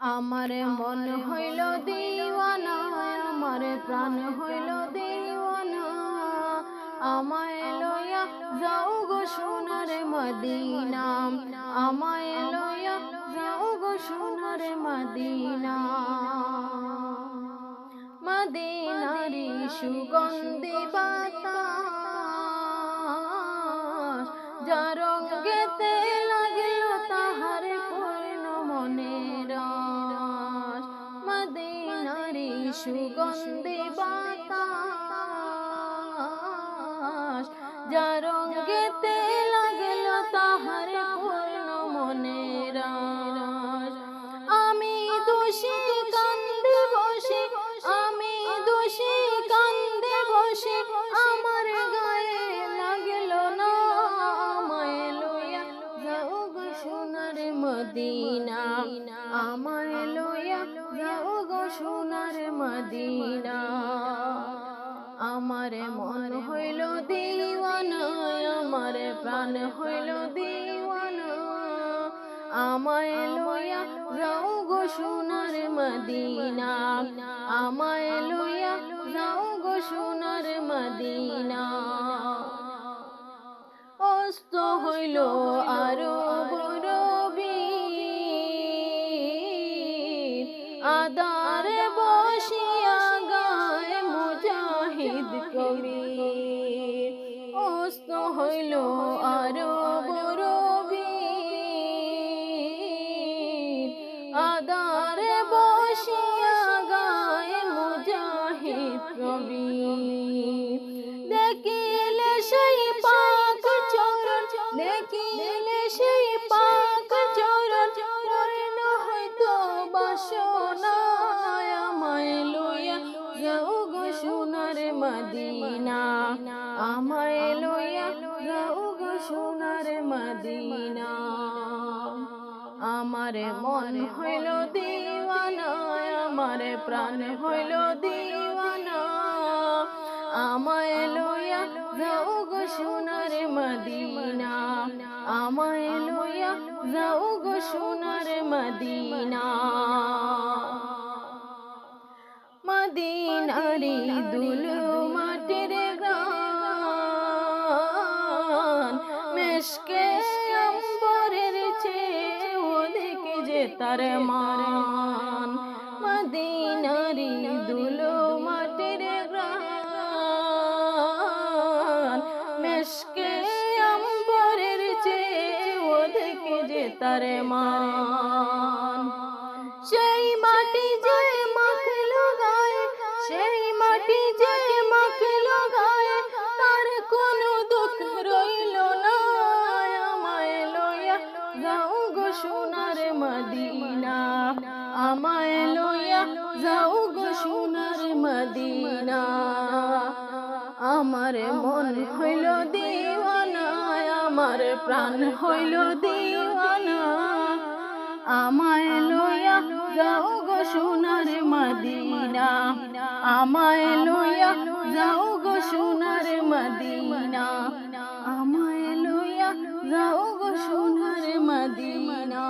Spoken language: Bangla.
আমার মন হইল দিওয়ানা, আমার প্রাণ হইল দিওয়ানা, আমায় লইয়া যাও গো সোনার মদিনা, আমায় লইয়া যাও গো সোনার মদিনা। মদিনারি সুগন্ধি বাতাস, যার রঙ্গেতে লাগিল তাহার পূর্ণ মনের আশ। মদিনারি সুগন্ধি বাতাস, যার রঙ্গেতে লাগিল তাহার পূর্ণ মনের আশ। আমি দোষী কান্দে বসে, আমি দোষী কান্দে বসে, আমার গায়ে লাগিল না, আমায় লইয়া যাও গো সোনার মদিনা, আমায় লইয়া যাও গো সোনার মদিনা। আমার মন হইল দিওয়ানা, আমার প্রাণ হইল দিওয়ানা, আমায় লইয়া যাও গো সোনার মদিনা, আমায় লইয়া যাও গো সোনার মদিনা। অস্ত হইল আরব রবির, আদারে বসিয়া গায় মুজাহিদ কবির। অস্ত হইল আরব রবির, আদারে বসিয়া গায় মুজাহিদ কবির। দেখিলে সেই পাক চরণ, দেখিলে সেই পাক চরণ, পূর্ণ হইতো বাসনা, আমায় লইয়া যাও গো সোনার মদিনা, আমায় লইয়া যাও গো সোনার মদিনা। আমার মন হইল দিওয়ানা, আমার প্রাণ হইল দিওয়ানা, আমায় লইয়া যাও গো সোনার মদিনা, আমায় লইয়া যাও গো সোনার মদিনা। মদিনারি দুলু মাটির গান, মেশকে অম্বরের চেয়ে অধিক যে তার মান। মদিনারি দুলু মাটির গান, মেশকে অম্বরের চেয়ে অধিক যে তার মান। সেই মাটি যে মাখলো গায়ে, সেই মাটি যে মাখলো গায়ে, তার কোনো দুঃখ রইল না, আমায় লইয়া যাও গো সোনার মদিনা, আমায় লইয়া যাও গো সোনার মদিনা। আমার মন হইল দিওয়ানা, আমার প্রাণ হইল দিওয়ানা, আমায় লইয়া যাও গো সোনার মদিনা, আমায় লইয়া যাও গো সোনার মদিনা, আমায় লইয়া যাও গো সোনার মদিনা।